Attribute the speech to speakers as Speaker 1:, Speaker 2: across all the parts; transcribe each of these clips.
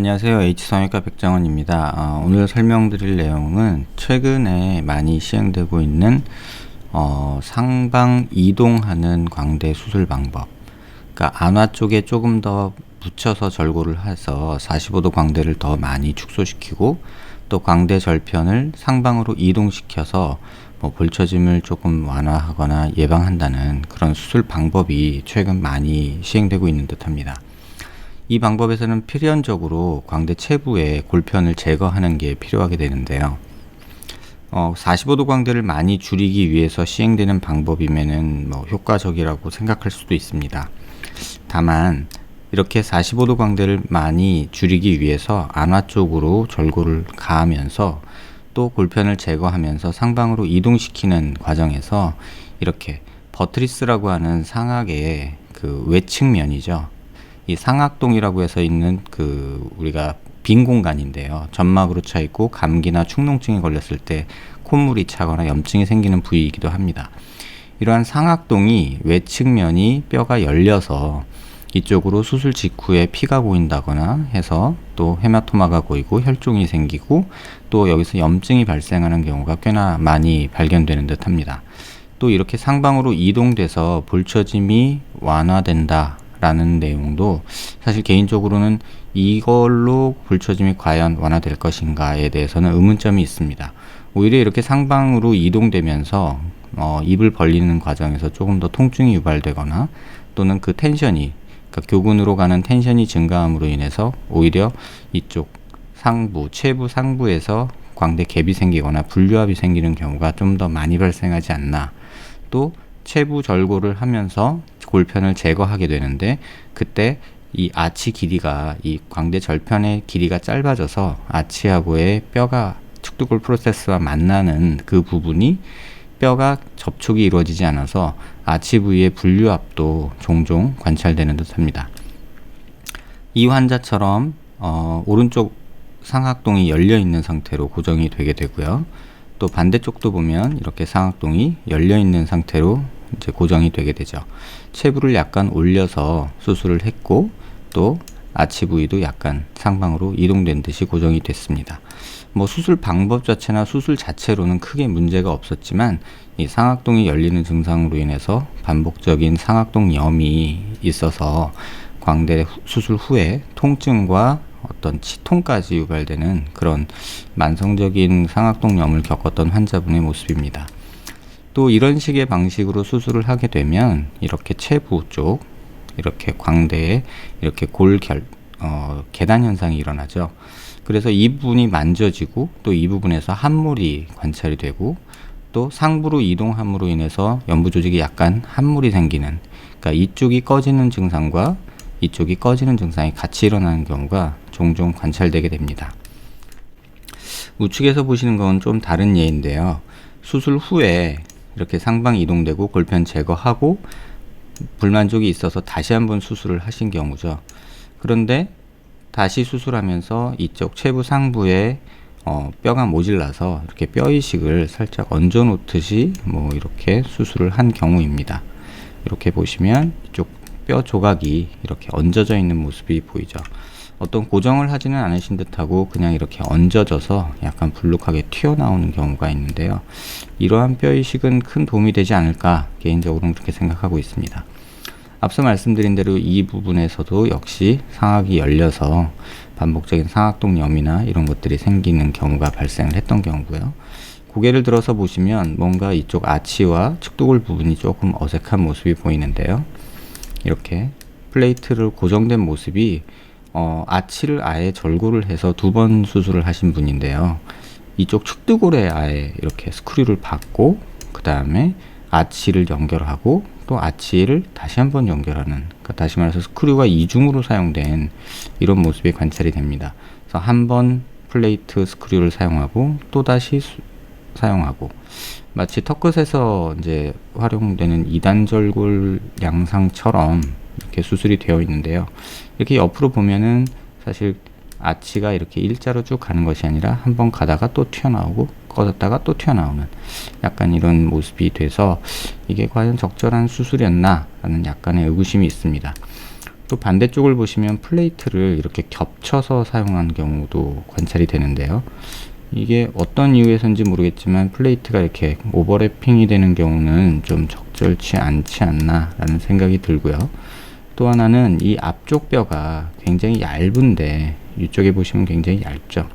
Speaker 1: 안녕하세요. H성형외과 백장원입니다. 오늘 설명드릴 내용은 최근에 많이 시행되고 있는 상방 이동하는 광대 수술 방법. 그러니까 안화 쪽에 조금 더 붙여서 절골을 해서 45도 광대를 더 많이 축소시키고 또 광대 절편을 상방으로 이동시켜서 볼처짐을 조금 완화하거나 예방한다는 그런 수술 방법이 최근 많이 시행되고 있는 듯합니다. 이 방법에서는 필연적으로 광대 체부에 골편을 제거하는 게 필요하게 되는데요. 45도 광대를 많이 줄이기 위해서 시행되는 방법이면은 효과적이라고 생각할 수도 있습니다. 다만 이렇게 45도 광대를 많이 줄이기 위해서 안화 쪽으로 절골을 가하면서 또 골편을 제거하면서 상방으로 이동시키는 과정에서 이렇게 버트리스라고 하는 상악의 그 외측면이죠. 이 상악동이라고 해서 있는 우리가 빈 공간인데요. 점막으로 차 있고 감기나 축농증이 걸렸을 때 콧물이 차거나 염증이 생기는 부위이기도 합니다. 이러한 상악동이 외측면이 뼈가 열려서 이쪽으로 수술 직후에 피가 고인다거나 해서 또 헤마토마가 고이고 혈종이 생기고 또 여기서 염증이 발생하는 경우가 꽤나 많이 발견되는 듯 합니다. 또 이렇게 상방으로 이동돼서 볼처짐이 완화된다 라는 내용도 사실 개인적으로는 이걸로 볼처짐이 과연 완화될 것인가에 대해서는 의문점이 있습니다. 오히려 이렇게 상방으로 이동되면서 입을 벌리는 과정에서 조금 더 통증이 유발되거나 또는 그 텐션이 그러니까 교근으로 가는 텐션이 증가함으로 인해서 오히려 이쪽 상부, 체부 상부에서 광대 갭이 생기거나 분류압이 생기는 경우가 좀 더 많이 발생하지 않나. 또 체부 절골을 하면서 골편을 제거하게 되는데 그때 이 아치 길이가 이 광대 절편의 길이가 짧아져서 아치하고의 뼈가 축두골 프로세스와 만나는 그 부분이 뼈가 접촉이 이루어지지 않아서 아치 부위의 분류압도 종종 관찰되는 듯 합니다. 이 환자처럼 오른쪽 상악동이 열려 있는 상태로 고정이 되게 되고요. 또 반대쪽도 보면 이렇게 상악동이 열려 있는 상태로 이제 고정이 되게 되죠. 체부를 약간 올려서 수술을 했고 또 아치 부위도 약간 상방으로 이동된 듯이 고정이 됐습니다. 수술 방법 자체나 수술 자체로는 크게 문제가 없었지만 이 상악동이 열리는 증상으로 인해서 반복적인 상악동염이 있어서 광대 수술 후에 통증과 어떤 치통까지 유발되는 그런 만성적인 상악동염을 겪었던 환자분의 모습입니다. 또 이런 식의 방식으로 수술을 하게 되면 이렇게 체부 쪽 이렇게 광대에 이렇게 계단 현상이 일어나죠. 그래서 이 부분이 만져지고 또 이 부분에서 함몰이 관찰이 되고 또 상부로 이동함으로 인해서 연부 조직이 약간 함몰이 생기는, 그러니까 이쪽이 꺼지는 증상과 이쪽이 꺼지는 증상이 같이 일어나는 경우가 종종 관찰되게 됩니다. 우측에서 보시는 건 좀 다른 예인데요. 수술 후에 이렇게 상방 이동되고 골편 제거하고 불만족이 있어서 다시 한번 수술을 하신 경우죠. 그런데 다시 수술하면서 이쪽 체부 상부에 뼈가 모질라서 이렇게 뼈 이식을 살짝 얹어 놓듯이 이렇게 수술을 한 경우입니다. 이렇게 보시면 이쪽 뼈 조각이 이렇게 얹어져 있는 모습이 보이죠. 어떤 고정을 하지는 않으신 듯하고 그냥 이렇게 얹어져서 약간 불룩하게 튀어나오는 경우가 있는데요. 이러한 뼈 이식은 큰 도움이 되지 않을까 개인적으로는 그렇게 생각하고 있습니다. 앞서 말씀드린 대로 이 부분에서도 역시 상악이 열려서 반복적인 상악동염이나 이런 것들이 생기는 경우가 발생을 했던 경우고요. 고개를 들어서 보시면 뭔가 이쪽 아치와 측두골 부분이 조금 어색한 모습이 보이는데요. 이렇게 플레이트를 고정된 모습이 아치를 아예 절골을 해서 2번 수술을 하신 분인데요. 이쪽 측두골에 아예 이렇게 스크류를 박고 그 다음에 아치를 연결하고 또 아치를 다시 한번 연결하는, 그러니까 다시 말해서 스크류가 이중으로 사용된 이런 모습이 관찰이 됩니다. 그래서 한번 플레이트 스크류를 사용하고 또 다시 사용하고 마치 턱끝에서 이제 활용되는 2단 절골 양상처럼 이렇게 수술이 되어 있는데요. 이렇게 옆으로 보면은 사실 아치가 이렇게 일자로 쭉 가는 것이 아니라 한번 가다가 또 튀어나오고 꺼졌다가 또 튀어나오는 약간 이런 모습이 돼서 이게 과연 적절한 수술이었나 라는 약간의 의구심이 있습니다. 또 반대쪽을 보시면 플레이트를 이렇게 겹쳐서 사용한 경우도 관찰이 되는데요. 이게 어떤 이유에서인지 모르겠지만 플레이트가 이렇게 오버래핑이 되는 경우는 좀 적절치 않지 않나 라는 생각이 들고요. 또 하나는 이 앞쪽 뼈가 굉장히 얇은데, 이쪽에 보시면 굉장히 얇죠.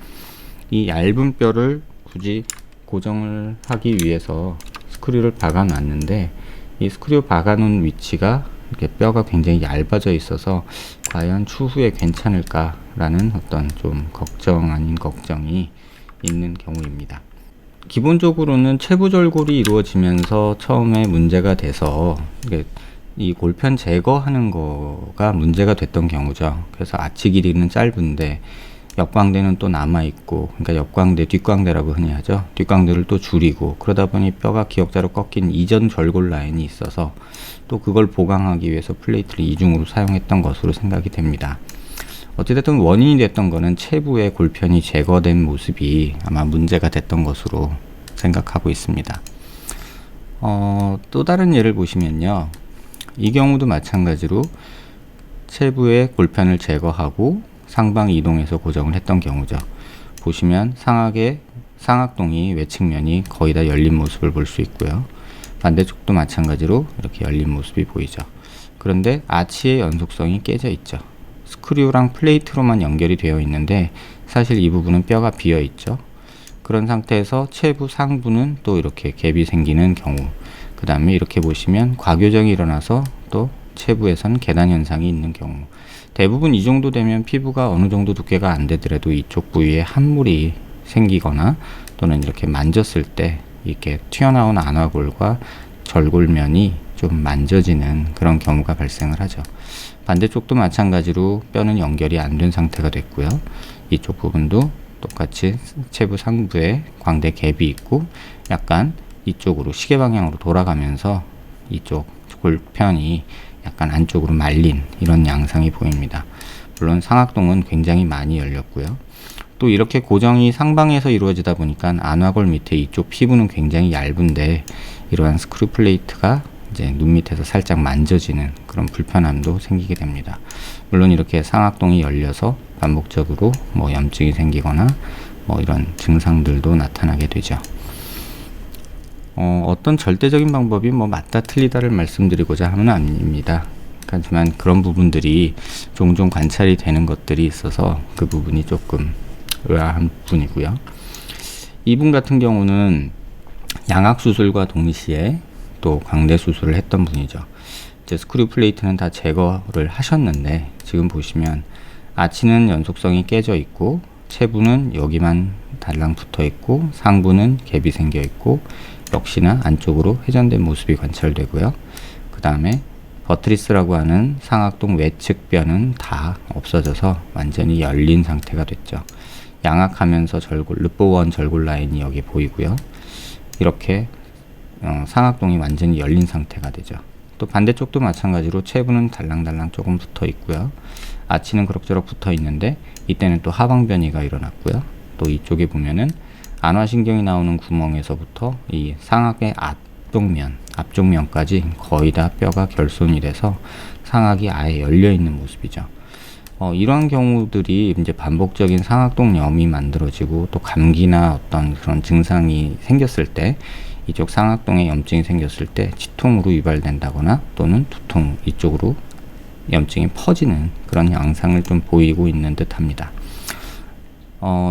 Speaker 1: 이 얇은 뼈를 굳이 고정을 하기 위해서 스크류를 박아 놨는데, 이 스크류 박아 놓은 위치가 이렇게 뼈가 굉장히 얇아져 있어서 과연 추후에 괜찮을까 라는 어떤 좀 걱정 아닌 걱정이 있는 경우입니다. 기본적으로는 체부절골이 이루어지면서 처음에 문제가 돼서 이 골편 제거하는 거가 문제가 됐던 경우죠. 그래서 아치 길이는 짧은데 역광대는 또 남아있고, 그러니까 역광대, 뒷광대라고 흔히 하죠. 뒷광대를 또 줄이고, 그러다 보니 뼈가 기역자로 꺾인 이전 절골 라인이 있어서 또 그걸 보강하기 위해서 플레이트를 이중으로 사용했던 것으로 생각이 됩니다. 어찌됐든 원인이 됐던 거는 체부의 골편이 제거된 모습이 아마 문제가 됐던 것으로 생각하고 있습니다. 또 다른 예를 보시면요. 이 경우도 마찬가지로 체부의 골편을 제거하고 상방 이동해서 고정을 했던 경우죠. 보시면 상악동이 외측면이 거의 다 열린 모습을 볼 수 있고요. 반대쪽도 마찬가지로 이렇게 열린 모습이 보이죠. 그런데 아치의 연속성이 깨져 있죠. 스크류랑 플레이트로만 연결이 되어 있는데 사실 이 부분은 뼈가 비어 있죠. 그런 상태에서 체부 상부는 또 이렇게 갭이 생기는 경우, 그 다음에 이렇게 보시면 과교정이 일어나서 또 체부에서는 계단 현상이 있는 경우, 대부분 이 정도 되면 피부가 어느 정도 두께가 안 되더라도 이쪽 부위에 함물이 생기거나 또는 이렇게 만졌을 때 이렇게 튀어나온 안화골과 절골면이 좀 만져지는 그런 경우가 발생을 하죠. 반대쪽도 마찬가지로 뼈는 연결이 안 된 상태가 됐고요. 이쪽 부분도 똑같이 체부 상부에 광대 갭이 있고 약간 이쪽으로 시계 방향으로 돌아가면서 이쪽 골편이 약간 안쪽으로 말린 이런 양상이 보입니다. 물론 상악동은 굉장히 많이 열렸고요. 또 이렇게 고정이 상방에서 이루어지다 보니까 안화골 밑에 이쪽 피부는 굉장히 얇은데 이러한 스크류 플레이트가 이제 눈 밑에서 살짝 만져지는 그런 불편함도 생기게 됩니다. 물론 이렇게 상악동이 열려서 반복적으로 뭐 염증이 생기거나 뭐 이런 증상들도 나타나게 되죠. 어떤 절대적인 방법이 뭐 맞다 틀리다를 말씀드리고자 하는 아닙니다. 하지만 그런 부분들이 종종 관찰이 되는 것들이 있어서 그 부분이 조금 의아한 부분이고요. 이분 같은 경우는 양악 수술과 동시에 또 광대 수술을 했던 분이죠. 이제 스크류 플레이트는 다 제거를 하셨는데 지금 보시면 아치는 연속성이 깨져 있고 체부는 여기만 달랑 붙어 있고 상부는 갭이 생겨 있고 역시나 안쪽으로 회전된 모습이 관찰되고요. 그 다음에 버트리스라고 하는 상악동 외측 뼈는 다 없어져서 완전히 열린 상태가 됐죠. 양악하면서 절골, 르뽀원 절골 라인이 여기 보이고요. 이렇게 상악동이 완전히 열린 상태가 되죠. 또 반대쪽도 마찬가지로 체부는 달랑달랑 조금 붙어 있고요. 아치는 그럭저럭 붙어 있는데 이때는 또 하방변이가 일어났고요. 또 이쪽에 보면은 안화신경이 나오는 구멍에서부터 이 상악의 앞쪽면까지 거의 다 뼈가 결손이 돼서 상악이 아예 열려 있는 모습이죠. 이러한 경우들이 이제 반복적인 상악동염이 만들어지고 또 감기나 어떤 그런 증상이 생겼을 때 이쪽 상악동에 염증이 생겼을 때 치통으로 유발된다거나 또는 두통 이쪽으로 염증이 퍼지는 그런 양상을 좀 보이고 있는 듯 합니다.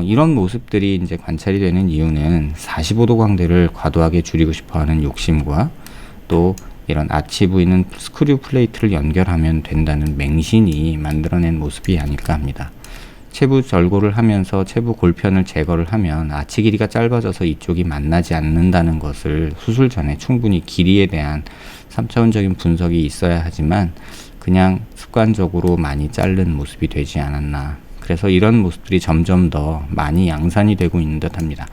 Speaker 1: 이런 모습들이 이제 관찰이 되는 이유는 45도 광대를 과도하게 줄이고 싶어 하는 욕심과 또 이런 아치 부위는 스크류 플레이트를 연결하면 된다는 맹신이 만들어낸 모습이 아닐까 합니다. 체부 절골을 하면서 체부 골편을 제거를 하면 아치 길이가 짧아져서 이쪽이 만나지 않는다는 것을 수술 전에 충분히 길이에 대한 3차원적인 분석이 있어야 하지만 그냥 습관적으로 많이 자른 모습이 되지 않았나. 그래서 이런 모습들이 점점 더 많이 양산이 되고 있는 듯 합니다.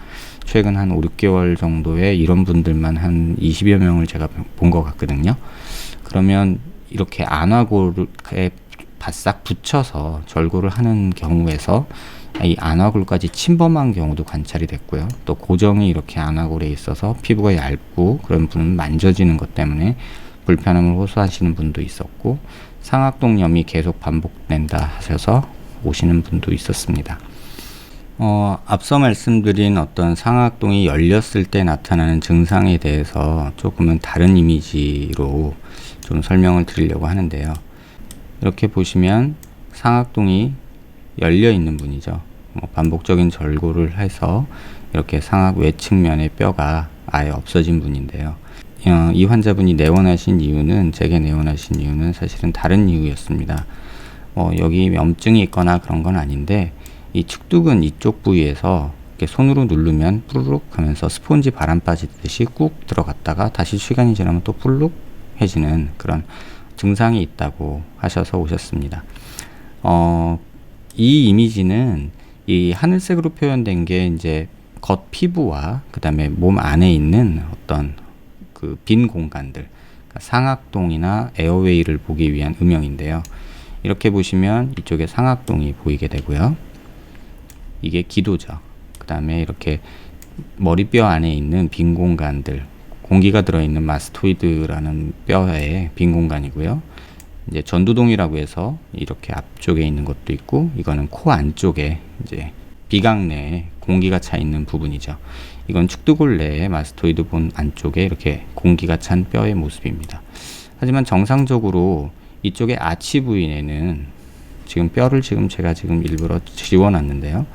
Speaker 1: 최근 한 5, 6개월 정도에 이런 분들만 한 20여 명을 제가 본 것 같거든요. 그러면 이렇게 안화골에 바싹 붙여서 절골을 하는 경우에서 이 안화골까지 침범한 경우도 관찰이 됐고요. 또 고정이 이렇게 안화골에 있어서 피부가 얇고 그런 분은 만져지는 것 때문에 불편함을 호소하시는 분도 있었고 상악동염이 계속 반복된다 하셔서 오시는 분도 있었습니다. 앞서 말씀드린 어떤 상악동이 열렸을 때 나타나는 증상에 대해서 조금은 다른 이미지로 좀 설명을 드리려고 하는데요. 이렇게 보시면 상악동이 열려 있는 분이죠. 반복적인 절골을 해서 이렇게 상악 외측면의 뼈가 아예 없어진 분인데요. 이 환자분이 내원하신 이유는, 제게 내원하신 이유는 사실은 다른 이유였습니다. 여기 염증이 있거나 그런 건 아닌데, 이 측두근 이쪽 부위에서 이렇게 손으로 누르면 푸르륵 하면서 스폰지 바람 빠지듯이 꾹 들어갔다가 다시 시간이 지나면 또 푸르륵 해지는 그런 증상이 있다고 하셔서 오셨습니다. 이 이미지는 이 하늘색으로 표현된 게 이제 겉 피부와 그 다음에 몸 안에 있는 어떤 그 빈 공간들, 그러니까 상악동이나 에어웨이를 보기 위한 음영인데요. 이렇게 보시면 이쪽에 상악동이 보이게 되고요. 이게 기도죠. 그 다음에 이렇게 머리뼈 안에 있는 빈 공간들, 공기가 들어있는 마스토이드라는 뼈의 빈 공간이고요. 이제 전두동이라고 해서 이렇게 앞쪽에 있는 것도 있고, 이거는 코 안쪽에 이제 비강 내에 공기가 차 있는 부분이죠. 이건 축두골 내에 마스토이드 본 안쪽에 이렇게 공기가 찬 뼈의 모습입니다. 하지만 정상적으로 이쪽에 아치 부위에는 지금 뼈를 제가 일부러 지워놨는데요.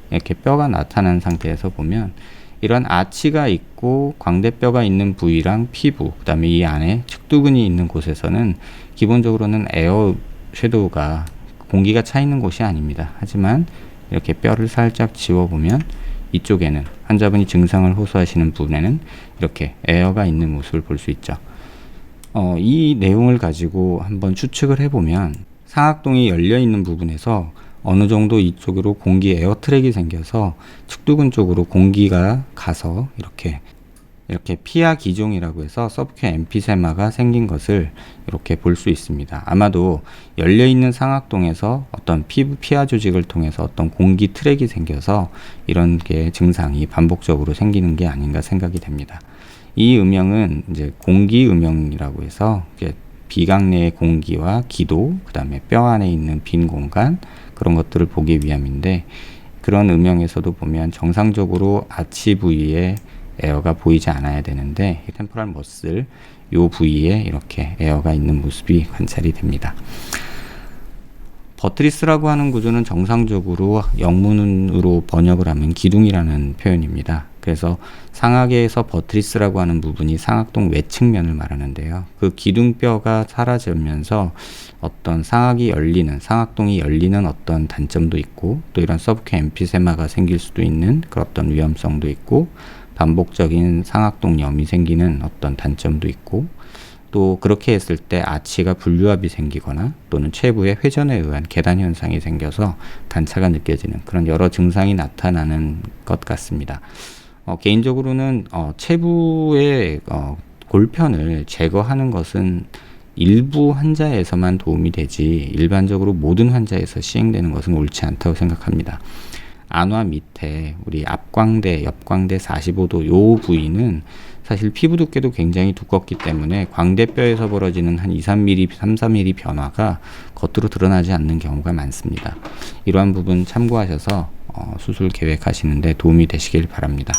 Speaker 1: 이렇게 뼈가 나타난 상태에서 보면 이런 아치가 있고 광대뼈가 있는 부위랑 피부, 그 다음에 이 안에 측두근이 있는 곳에서는 기본적으로는 에어 섀도우가 공기가 차 있는 곳이 아닙니다. 하지만 이렇게 뼈를 살짝 지워보면 이쪽에는, 환자분이 증상을 호소하시는 부분에는 이렇게 에어가 있는 모습을 볼 수 있죠. 이 내용을 가지고 한번 추측을 해보면 상악동이 열려 있는 부분에서 어느 정도 이쪽으로 공기 에어 트랙이 생겨서 측두근 쪽으로 공기가 가서 이렇게 피하 기종이라고 해서 서브큐 엠피세마가 생긴 것을 이렇게 볼 수 있습니다. 아마도 열려 있는 상악동에서 어떤 피부 피하 조직을 통해서 어떤 공기 트랙이 생겨서 이런 게 증상이 반복적으로 생기는 게 아닌가 생각이 됩니다. 이 음영은 이제 공기 음영이라고 해서 비강 내의 공기와 기도, 그 다음에 뼈 안에 있는 빈 공간, 그런 것들을 보기 위함인데, 그런 음영에서도 보면 정상적으로 아치 부위에 에어가 보이지 않아야 되는데, 템포럴 머슬 요 부위에 이렇게 에어가 있는 모습이 관찰이 됩니다. 버트리스라고 하는 구조는 정상적으로 영문으로 번역을 하면 기둥이라는 표현입니다. 그래서 상악에서 버트리스라고 하는 부분이 상악동 외측면을 말하는데요. 그 기둥뼈가 사라지면서 어떤 상악동이 열리는 어떤 단점도 있고, 또 이런 서브큐 엠피세마가 생길 수도 있는 그런 어떤 위험성도 있고, 반복적인 상악동염이 생기는 어떤 단점도 있고, 또 그렇게 했을 때 아치가 분류압이 생기거나 또는 체부의 회전에 의한 계단 현상이 생겨서 단차가 느껴지는 그런 여러 증상이 나타나는 것 같습니다. 개인적으로는 체부의 골편을 제거하는 것은 일부 환자에서만 도움이 되지 일반적으로 모든 환자에서 시행되는 것은 옳지 않다고 생각합니다. 안화 밑에 우리 앞광대, 옆광대 45도 요 부위는 사실 피부 두께도 굉장히 두껍기 때문에 광대뼈에서 벌어지는 한 2-3mm, 3-4mm 변화가 겉으로 드러나지 않는 경우가 많습니다. 이러한 부분 참고하셔서 수술 계획하시는데 도움이 되시길 바랍니다.